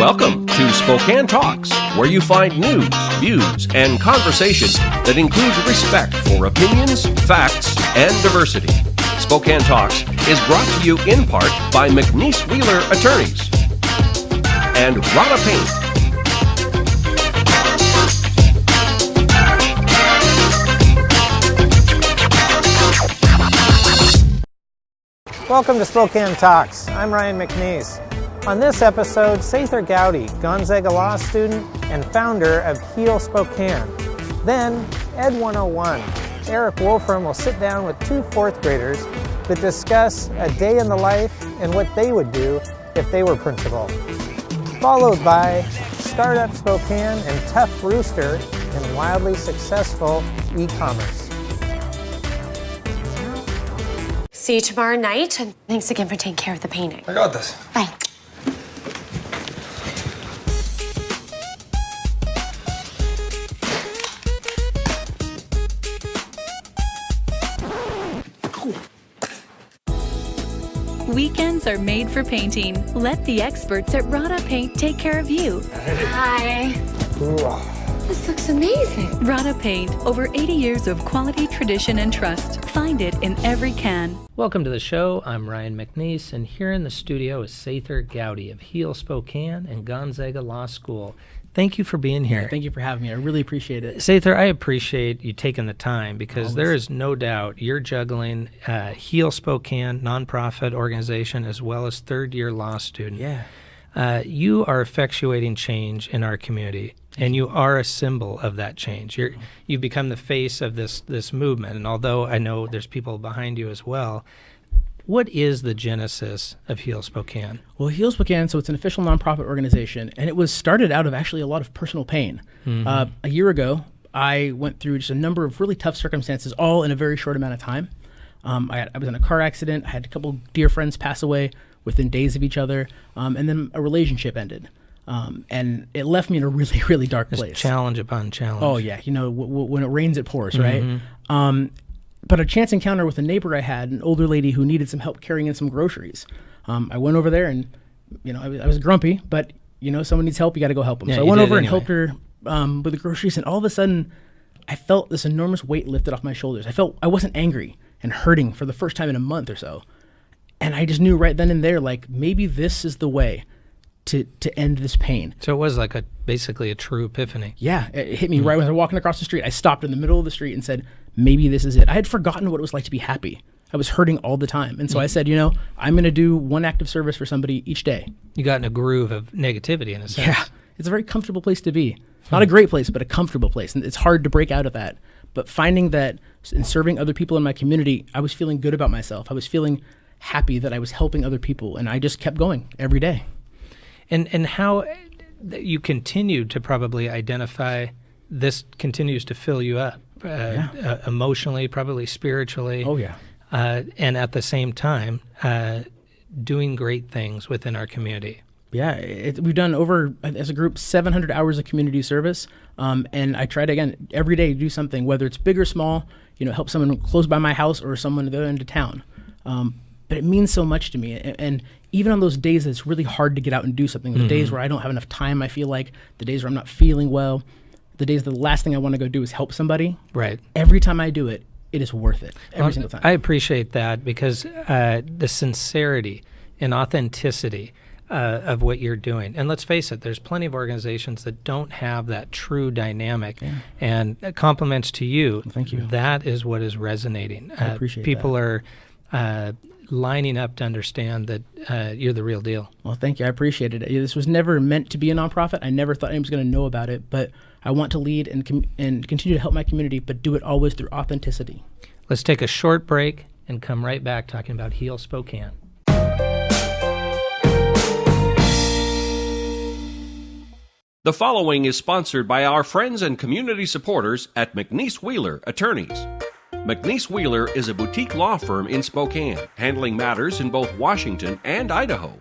Welcome to Spokane Talks, where you find news, views, and conversation that includes respect for opinions, facts, and diversity. Spokane Talks is brought to you in part by McNeice Wheeler Attorneys and Rada Paint. Welcome to Spokane Talks. I'm Ryan McNeice. On this episode, Sather Gowdy, Gonzaga law student and founder of Heal Spokane. Then, Ed 101. Erik Wolfrum will sit down with two fourth graders to discuss a day in the life and what they would do if they were principal. Followed by Startup Spokane and Tough Rooster in wildly successful e-commerce. See you tomorrow night, and thanks again for taking care of the painting. I got this. Bye. Weekends are made for painting. Let the experts at Rada Paint take care of you. Hi. This looks amazing. Rada Paint, over 80 years of quality, tradition, and trust. Find it in every can. Welcome to the show. I'm Ryan McNeice, and here in the studio is Sather Gowdy of Heal Spokane and Gonzaga Law School. Thank you for being here. Thank you for having me. I really appreciate it. Sather, I appreciate you taking the time because Always. There is no doubt you're juggling Heal Spokane, nonprofit organization, as well as third-year law student. Yeah. You are effectuating change in our community, and you are a symbol of that change. You've become the face of this movement, and although I know there's people behind you as well, what is the genesis of Heal Spokane? Well, Heal Spokane, so it's an official nonprofit organization, and it was started out of actually a lot of personal pain. Mm-hmm. A year ago, I went through just a number of really tough circumstances, all in a very short amount of time. I was in a car accident. I had a couple dear friends pass away within days of each other, and then a relationship ended. And it left me in a really, really dark Just place. challenge upon challenge. Oh, yeah. You know, when it rains, it pours, right? Mm-hmm. But a chance encounter with a neighbor I had, an older lady who needed some help carrying in some groceries. I went over there and, you know, I was grumpy, but, you know, someone needs help, you got to go help them. Yeah, so I went over and helped her with the groceries, and all of a sudden, I felt this enormous weight lifted off my shoulders. I wasn't angry and hurting for the first time in a month or so. And I just knew right then and there, like, maybe this is the way to end this pain. So it was like basically a true epiphany. Yeah, it hit me right when I was walking across the street. I stopped in the middle of the street and said, maybe this is it. I had forgotten what it was like to be happy. I was hurting all the time. And so I said, you know, I'm going to do one act of service for somebody each day. You got in a groove of negativity in a sense. Yeah, it's a very comfortable place to be. Not a great place, but a comfortable place. And it's hard to break out of that. But finding that in serving other people in my community, I was feeling good about myself. I was feeling happy that I was helping other people. And I just kept going every day. And how you continue to probably identify this continues to fill you up emotionally, probably spiritually. Oh, yeah. And at the same time, doing great things within our community. Yeah, we've done over, as a group, 700 hours of community service. And I try to, again, every day do something, whether it's big or small, you know, help someone close by my house or someone at the other end of town. But it means so much to me. And even on those days that it's really hard to get out and do something, the days where I don't have enough time, I feel like, the days where I'm not feeling well, the days the last thing I want to go do is help somebody. Right. Every time I do it, it is worth it. Every single time. I appreciate that because the sincerity and authenticity of what you're doing. And let's face it, there's plenty of organizations that don't have that true dynamic. Yeah. And compliments to you. Well, thank you. That is what is resonating. I appreciate people that. are lining up to understand that you're the real deal. Well, thank you. I appreciate it. This was never meant to be a nonprofit. I never thought anyone was going to know about it, but I want to lead and continue to help my community, but do it always through authenticity. Let's take a short break and come right back talking about Heal Spokane. The following is sponsored by our friends and community supporters at McNeice Wheeler Attorneys. McNeice Wheeler is a boutique law firm in Spokane, handling matters in both Washington and Idaho.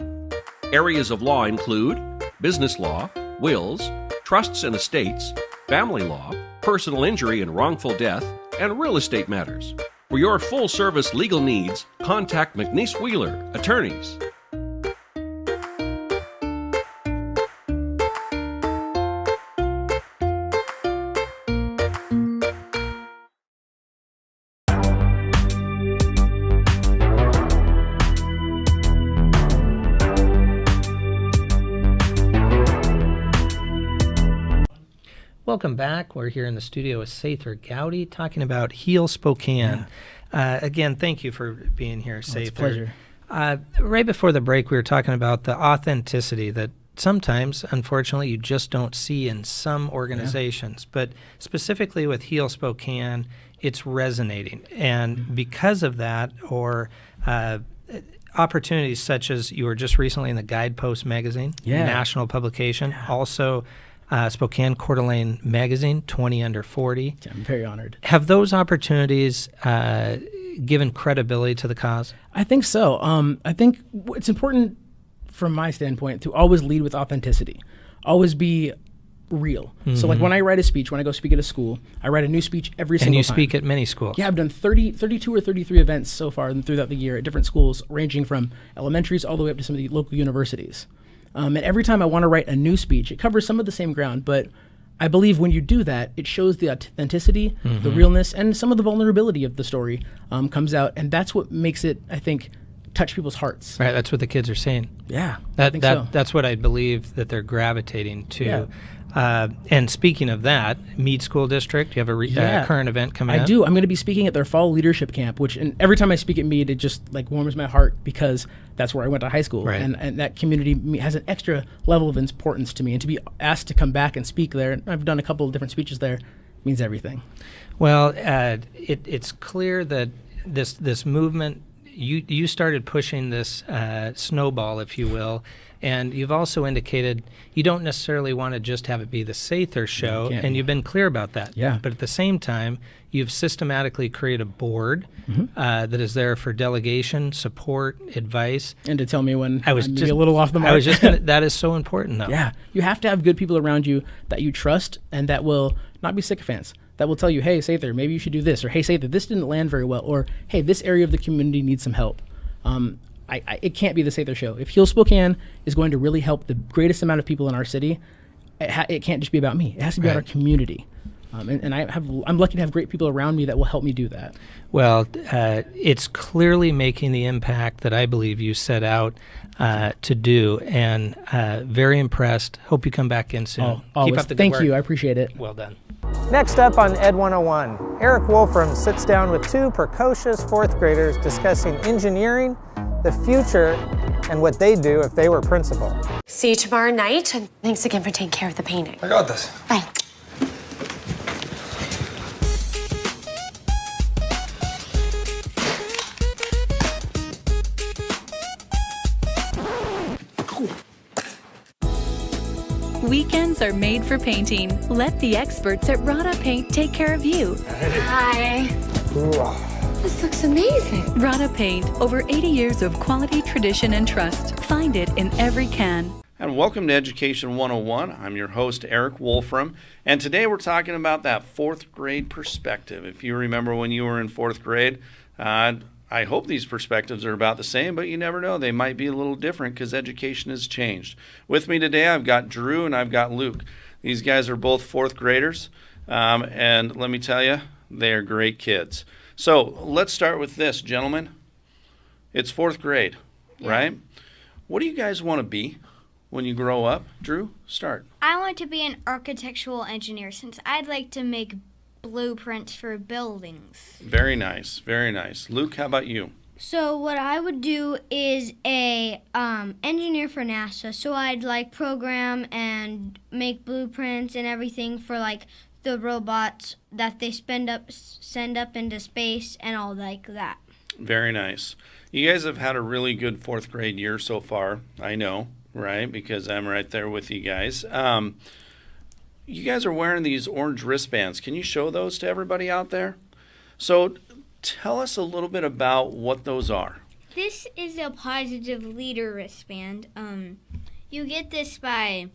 Areas of law include business law, wills, trusts and estates, family law, personal injury and wrongful death, and real estate matters. For your full-service legal needs, contact McNeice Wheeler Attorneys. welcome back. We're here in the studio with Sather Gowdy talking about Heal Spokane. Again, thank you for being here, Sather. It's a pleasure. Right before the break, we were talking about the authenticity that sometimes, unfortunately, you just don't see in some organizations. But specifically with Heal Spokane, it's resonating. And because of that, or opportunities such as you were just recently in the Guidepost magazine, national publication, also Spokane Coeur d'Alene magazine, 20 under 40. I'm very honored. Have those opportunities given credibility to the cause? I think so. I think it's important from my standpoint to always lead with authenticity, always be real. So like when I write a speech, when I go speak at a school, I write a new speech every single time. And you speak at many schools. Yeah, I've done 32 or 33 events so far throughout the year at different schools, ranging from elementaries all the way up to some of the local universities. And every time I want to write a new speech, it covers some of the same ground, but I believe when you do that, it shows the authenticity, the realness, and some of the vulnerability of the story comes out, and that's what makes it, I think, touch people's hearts. Right, that's what the kids are saying. Yeah, I think so. That's what I believe that they're gravitating to. And speaking of that, Meade School District, you have a current event coming up. I do. I'm going to be speaking at their fall leadership camp, and every time I speak at Meade, it just like warms my heart because that's where I went to high school. Right. And that community has an extra level of importance to me. And to be asked to come back and speak there, I've done a couple of different speeches there, means everything. Well, it's clear that this movement, you started pushing this snowball, if you will, and you've also indicated you don't necessarily want to just have it be the Sather show, and you've been clear about that. Yeah. But at the same time, you've systematically created a board that is there for delegation, support, advice. And to tell me when I was I'm just a little off the mark. I was just gonna, that is so important, though. Yeah. You have to have good people around you that you trust and that will not be sycophants. That will tell you, hey, Sather, maybe you should do this, or hey, Sather, this didn't land very well, or hey, this area of the community needs some help. It can't be the Sather show. If Heal Spokane is going to really help the greatest amount of people in our city, it can't just be about me. It has to be about our community. And I'm lucky to have great people around me that will help me do that. Well, it's clearly making the impact that I believe you set out to do, and very impressed. Hope you come back in soon. Always. Keep up the good Thank work. you. I appreciate it. Well done. Next up on Ed 101, Erik Wolfrum sits down with two precocious fourth graders discussing engineering, the future, and what they'd do if they were principal. See you tomorrow night, and thanks again for taking care of the painting. I got this. Bye. Weekends are made for painting. Let the experts at Rada Paint take care of you. Hi. This looks amazing. Rada Paint, over 80 years of quality, tradition, and trust. Find it in every can. And welcome to Education 101. I'm your host, Erik Wolfrum, and today we're talking about that fourth grade perspective. If you remember when you were in fourth grade, I hope these perspectives are about the same, but you never know. They might be a little different because education has changed. With me today, I've got Drew and I've got Luke. These guys are both fourth graders, and let me tell you, they are great kids. So let's start with this, gentlemen. It's fourth grade, right? What do you guys want to be when you grow up? Drew, start. I want to be an architectural engineer since I'd like to make blueprints for buildings. Very nice, very nice. Luke, how about you? So what I would do is a engineer for NASA. So I'd like program and make blueprints and everything for like the robots that they send up into space and all like that. Very nice. You guys have had a really good fourth grade year so far. I know, right? Because I'm right there with you guys. You guys are wearing these orange wristbands. Can you show those to everybody out there? So tell us a little bit about what those are. This is a positive leader wristband. You get this by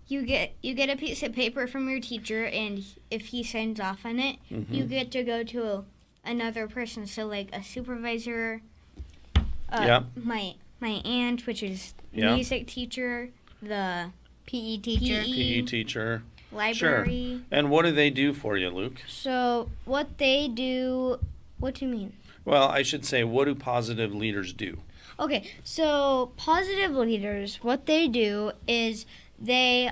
you get a piece of paper from your teacher, and if he signs off on it, you get to go to another person. So like a supervisor, my aunt, which is music teacher, the PE teacher. Library. Sure. And what do they do for you, Luke? So what they do, what do you mean? Well, I should say, what do positive leaders do? Okay, so positive leaders, what they do is they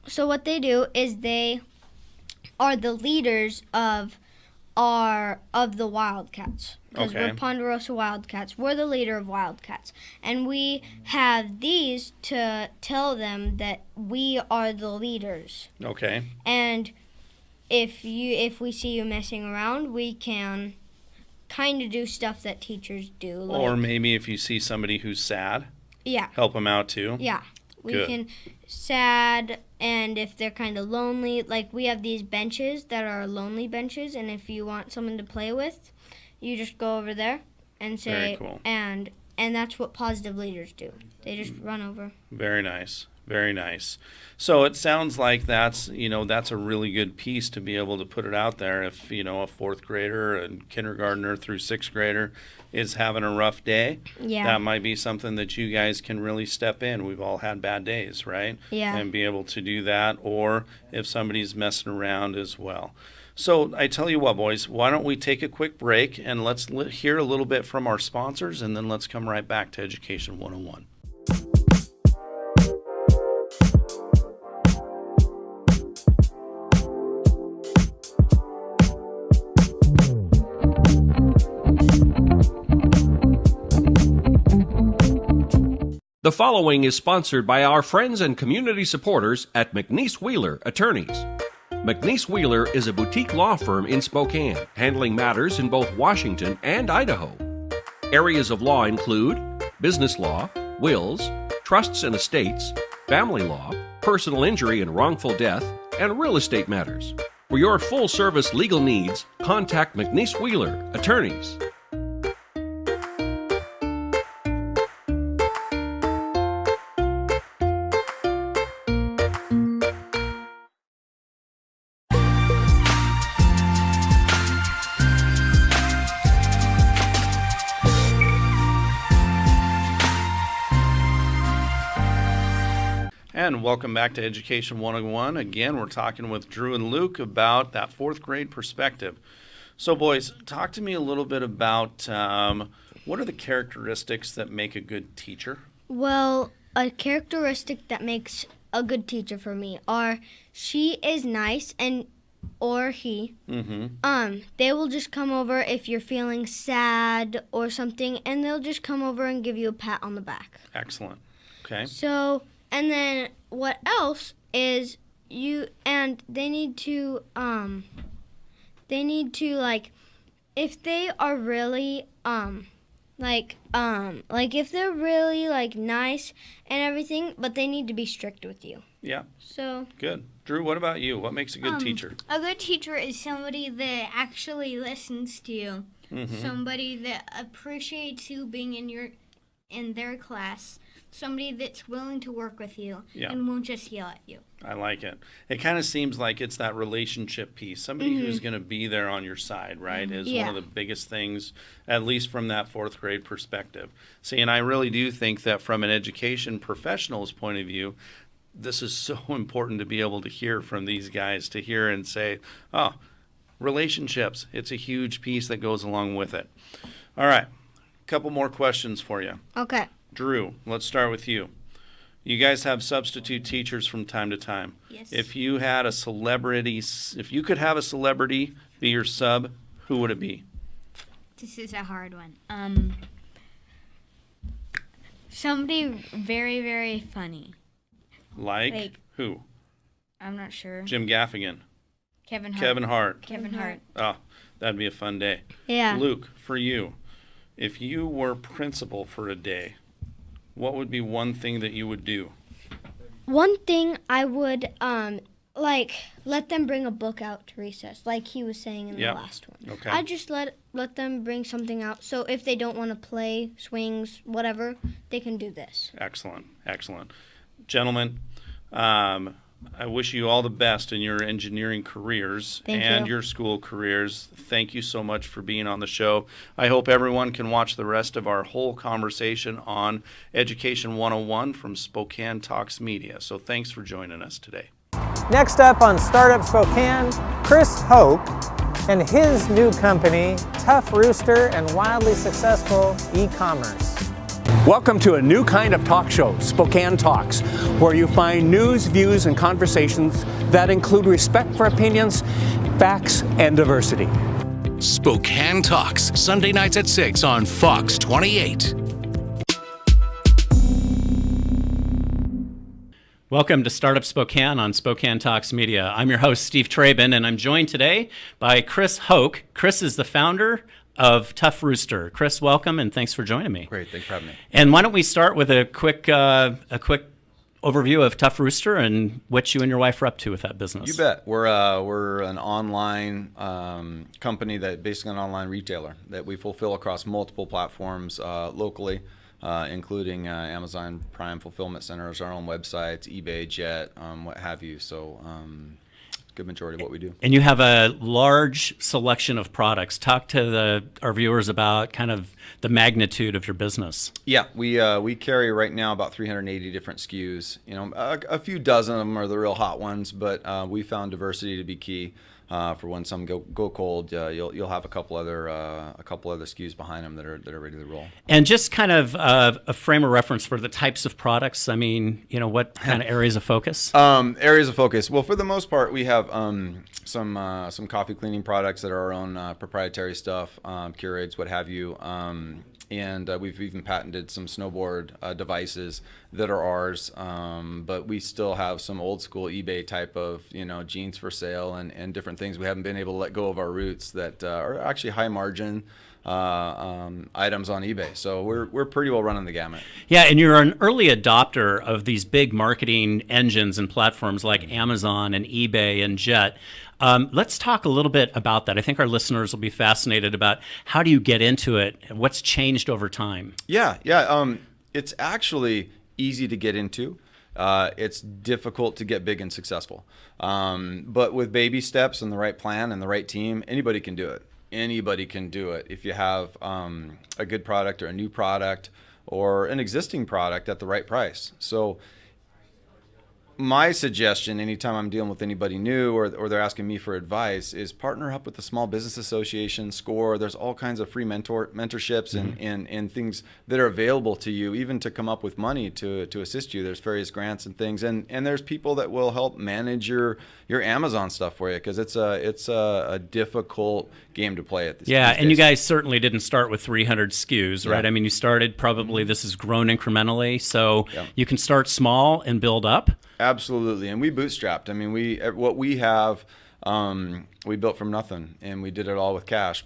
So what they do is they are the leaders of the Wildcats. Because Okay. we're Ponderosa Wildcats. We're the leader of Wildcats. And we have these to tell them that we are the leaders. Okay. And if we see you messing around, we can kind of do stuff that teachers do. Like, Or maybe if you see somebody who's sad, yeah. help them out too. Yeah. We Good. can sad, and if they're kind of lonely, like we have these benches that are lonely benches, and if you want someone to play with, you just go over there and say, Very cool. and that's what positive leaders do. They just run over. Very nice. Very nice. So it sounds like that's a really good piece to be able to put it out there. If, a fourth grader and kindergartner through sixth grader is having a rough day, Yeah. that might be something that you guys can really step in. We've all had bad days, right? Yeah. And be able to do that, or if somebody's messing around as well. So I tell you what, boys, why don't we take a quick break and let's hear a little bit from our sponsors, and then let's come right back to Education 101. The following is sponsored by our friends and community supporters at McNeice Wheeler Attorneys. McNeice Wheeler is a boutique law firm in Spokane, handling matters in both Washington and Idaho. Areas of law include business law, wills, trusts and estates, family law, personal injury and wrongful death, and real estate matters. For your full-service legal needs, contact McNeice Wheeler Attorneys. And welcome back to Education 101. Again, we're talking with Drew and Luke about that fourth grade perspective. So, boys, talk to me a little bit about what are the characteristics that make a good teacher? Well, a characteristic that makes a good teacher for me are she is nice or he. Mm-hmm. They will just come over if you're feeling sad or something, and they'll just come over and give you a pat on the back. Excellent. Okay. So, and then what else is they need to like, if they are really if they're really like nice and everything, but they need to be strict with you. Yeah. So Good. Drew, what about you? What makes a good teacher? A good teacher is somebody that actually listens to you. Mm-hmm. Somebody that appreciates you being in their class. Somebody that's willing to work with you and won't just yell at you. I like it. It kind of seems like it's that relationship piece. Somebody who's going to be there on your side, right, is one of the biggest things, at least from that fourth grade perspective. See, and I really do think that from an education professional's point of view, this is so important to be able to hear from these guys, to hear and say, oh, relationships, it's a huge piece that goes along with it. All right, a couple more questions for you. okay. Drew, let's start with you. You guys have substitute teachers from time to time. Yes. If you could have a celebrity be your sub, who would it be? This is a hard one. Somebody very, very funny. Like who? I'm not sure. Jim Gaffigan. Kevin Hart. Kevin Hart. Oh, that'd be a fun day. Yeah. Luke, for you, if you were principal for a day, what would be one thing that you would do? One thing I would let them bring a book out to recess, like he was saying in the last one. Okay. I'd just let them bring something out, so if they don't want to play swings, whatever, they can do this. Excellent. Gentlemen, I wish you all the best in your engineering careers and your school careers. Thank you so much for being on the show. I hope everyone can watch the rest of our whole conversation on Education 101 from Spokane Talks Media. So thanks for joining us today. Next up on Startup Spokane, Chris Hope and his new company, Tough Rooster and Wildly Successful E-Commerce. Welcome to a new kind of talk show, Spokane Talks, where you find news, views, and conversations that include respect for opinions, facts, and diversity. Spokane Talks, Sunday nights at 6 on Fox 28. Welcome to Startup Spokane on Spokane Talks Media. I'm your host, Steve Traben, and I'm joined today by Chris Hoke. Chris is the founder of Tough Rooster. Chris, welcome, and thanks for joining me. Great, thanks for having me. And why don't we start with a quick overview of Tough Rooster and what you and your wife are up to with that business. You bet. We're an online company that basically an online retailer that we fulfill across multiple platforms locally. Including Amazon Prime Fulfillment Centers, our own websites, eBay, Jet, what have you. So good majority of what we do. And you have a large selection of products. Talk to our viewers about kind of the magnitude of your business. Yeah, we carry right now about 380 different SKUs. You know, a few dozen of them are the real hot ones, but we found diversity to be key. For when some go cold, you'll have a couple other SKUs behind them that are ready to roll. And just kind of a frame of reference for the types of products. I mean, you know, what kind of areas of focus? Areas of focus. Well, for the most part, we have some coffee cleaning products that are our own proprietary stuff, Keurigs, what have you. And we've even patented some snowboard devices that are ours, but we still have some old school eBay type of, you know, jeans for sale and different things. We haven't been able to let go of our roots that are actually high margin items on eBay. So we're pretty well running the gamut. Yeah, and you're an early adopter of these big marketing engines and platforms like Amazon and eBay and Jet. Let's talk a little bit about that. I think our listeners will be fascinated about how do you get into it, what's changed over time. Yeah. It's actually easy to get into. It's difficult to get big and successful. But with baby steps and the right plan and the right team, anybody can do it. Anybody can do it if you have a good product or a new product or an existing product at the right price. So my suggestion anytime I'm dealing with anybody new or they're asking me for advice is partner up with the Small Business Association, SCORE. There's all kinds of free mentorships and things that are available to you, even to come up with money to assist you. There's various grants and things, and there's people that will help manage your Amazon stuff for you, because it's a difficult game to play at this. Yeah, these and you days. guys certainly didn't start with 300 SKUs, right? Yeah. I mean, you started probably, this has grown incrementally, so Yeah. you can start small and build up. Absolutely, and we bootstrapped. I mean, what we have, we built from nothing, and we did it all with cash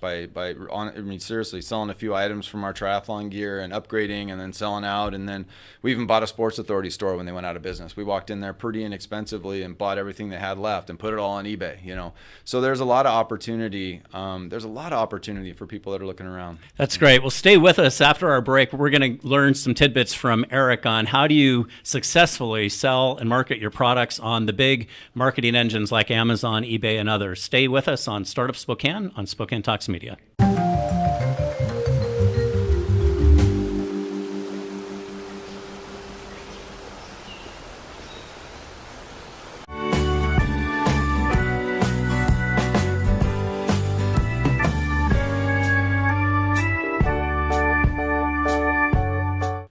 seriously selling a few items from our triathlon gear and upgrading, and then selling out. And then we even bought a Sports Authority store when they went out of business. We walked in there pretty inexpensively and bought everything they had left and put it all on eBay. You know, so there's a lot of opportunity. There's a lot of opportunity for people that are looking around. That's great. Well, stay with us after our break. We're going to learn some tidbits from Erik on how do you successfully sell and market your products on the big marketing engines like Amazon, eBay, and others. Stay with us on Startup Spokane on Spokane Talks Media.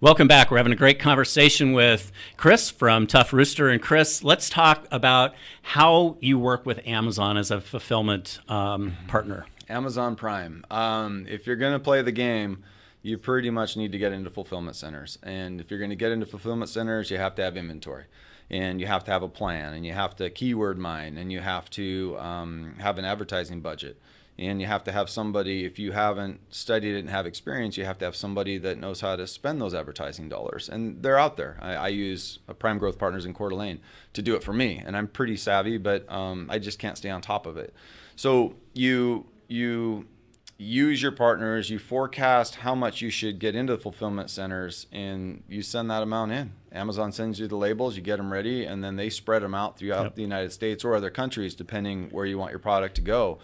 Welcome back. We're having a great conversation with Chris from Tough Rooster. And Chris, let's talk about how you work with Amazon as a fulfillment partner. Amazon Prime. If you're going to play the game, you pretty much need to get into fulfillment centers. And if you're going to get into fulfillment centers, you have to have inventory. And you have to have a plan. And you have to keyword mine. And you have to have an advertising budget. And you have to have somebody, if you haven't studied it and have experience, you have to have somebody that knows how to spend those advertising dollars. And they're out there. I use Prime Growth Partners in Coeur d'Alene to do it for me. And I'm pretty savvy, but I just can't stay on top of it. So you use your partners, you forecast how much you should get into the fulfillment centers, and you send that amount in. Amazon sends you the labels, you get them ready, and then they spread them out throughout the United States or other countries, depending where you want your product to go.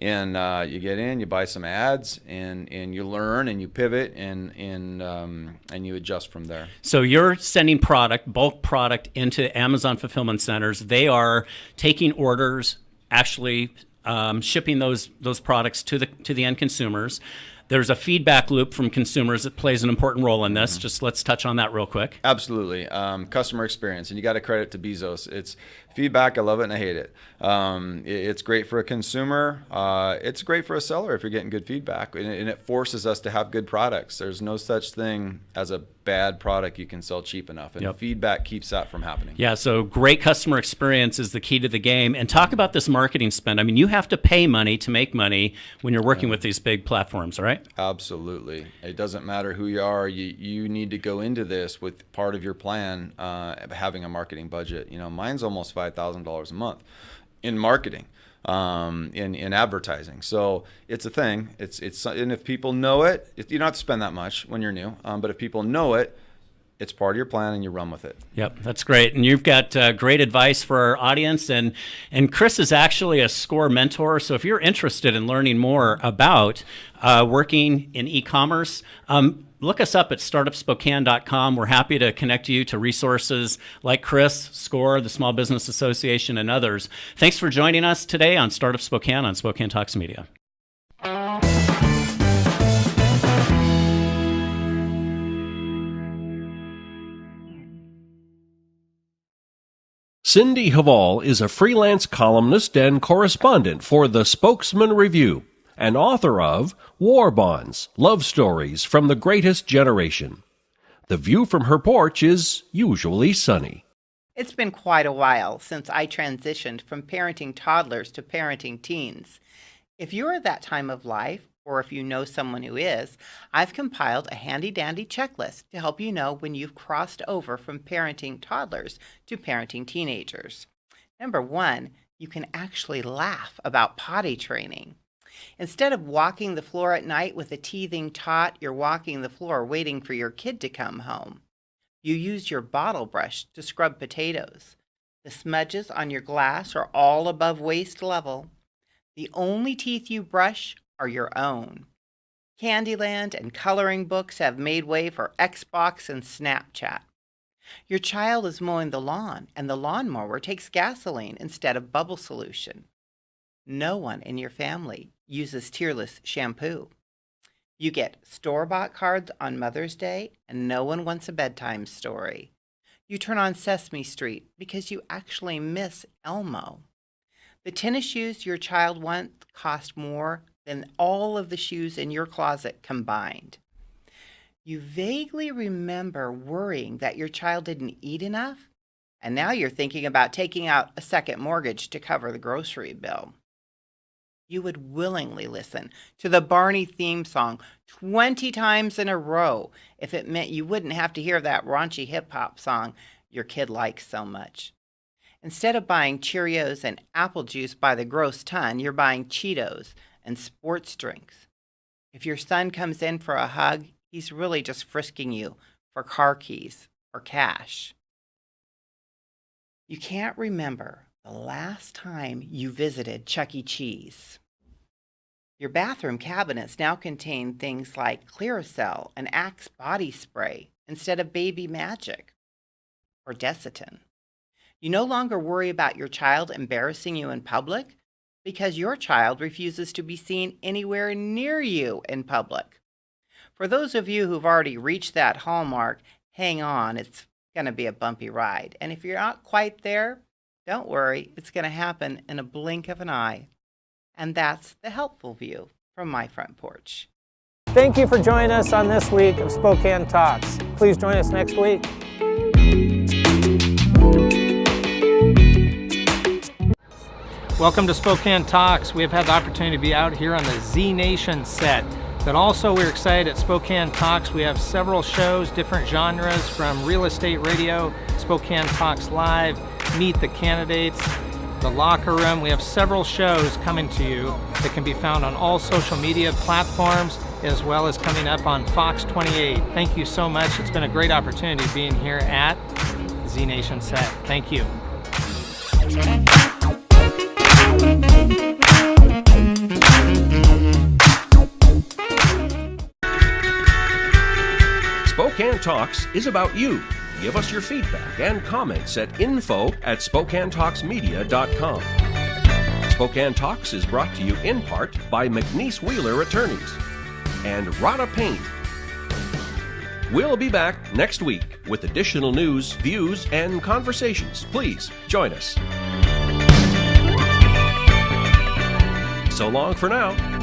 And you get in, you buy some ads, and you learn, and you pivot, and you adjust from there. So you're sending bulk product into Amazon fulfillment centers. They are taking orders, actually shipping those products to the end consumers. there's a feedback loop from consumers that plays an important role in this. Just let's touch on that real quick. Absolutely. Customer experience, and you got to credit to Bezos. It's feedback. I love it and I hate it. It's great for a consumer. It's great for a seller if you're getting good feedback, and it forces us to have good products. There's no such thing as a bad product you can sell cheap enough, and feedback keeps that from happening. Yeah, so great customer experience is the key to the game. And talk about this marketing spend. I mean, you have to pay money to make money when you're working with these big platforms, right? Absolutely. It doesn't matter who you are. You need to go into this with part of your plan, having a marketing budget. Mine's almost $5,000 a month in marketing, in advertising. So it's a thing. And if people know it, you don't have to spend that much when you're new. But if people know it, it's part of your plan and you run with it. Yep, that's great. And you've got great advice for our audience. And Chris is actually a SCORE mentor. So if you're interested in learning more about working in e-commerce, look us up at startupspokane.com. We're happy to connect you to resources like Chris, SCORE, the Small Business Association, and others. Thanks for joining us today on Startup Spokane on Spokane Talks Media. Cindy Haval is a freelance columnist and correspondent for the Spokesman Review and author of War Bonds, Love Stories from the Greatest Generation. The view from her porch is usually sunny. It's been quite a while since I transitioned from parenting toddlers to parenting teens. If you're at that time of life, or if you know someone who is, I've compiled a handy-dandy checklist to help you know when you've crossed over from parenting toddlers to parenting teenagers. Number 1, you can actually laugh about potty training. Instead of walking the floor at night with a teething tot, you're walking the floor waiting for your kid to come home. You use your bottle brush to scrub potatoes. The smudges on your glass are all above waist level. The only teeth you brush are your own. Candyland and coloring books have made way for Xbox and Snapchat. Your child is mowing the lawn, and the lawnmower takes gasoline instead of bubble solution. No one in your family uses tearless shampoo. You get store-bought cards on Mother's Day, and no one wants a bedtime story. You turn on Sesame Street because you actually miss Elmo. The tennis shoes your child wants cost more than all of the shoes in your closet combined. You vaguely remember worrying that your child didn't eat enough, and now you're thinking about taking out a second mortgage to cover the grocery bill. You would willingly listen to the Barney theme song 20 times in a row if it meant you wouldn't have to hear that raunchy hip-hop song your kid likes so much. Instead of buying Cheerios and apple juice by the gross ton, you're buying Cheetos and sports drinks. If your son comes in for a hug, he's really just frisking you for car keys or cash. You can't remember the last time you visited Chuck E. Cheese. Your bathroom cabinets now contain things like Clearasil and Axe body spray instead of Baby Magic or Desitin. You no longer worry about your child embarrassing you in public because your child refuses to be seen anywhere near you in public. For those of you who've already reached that hallmark, hang on, it's going to be a bumpy ride. And if you're not quite there, don't worry, it's going to happen in a blink of an eye. And that's the helpful view from my front porch. Thank you for joining us on this week of Spokane Talks. Please join us next week. Welcome to Spokane Talks. We have had the opportunity to be out here on the Z Nation set. But also we're excited at Spokane Talks. We have several shows, different genres, from Real Estate Radio, Spokane Talks Live, Meet the Candidates, The Locker Room. We have several shows coming to you that can be found on all social media platforms, as well as coming up on Fox 28. Thank you so much. It's been a great opportunity being here at Z Nation set. Thank you. Spokane Talks is about you. Give us your feedback and comments at info@SpokaneTalksMedia.com. Spokane Talks is brought to you in part by McNeice Wheeler Attorneys and Rada Paint. We'll be back next week with additional news, views, and conversations. Please join us. So long for now.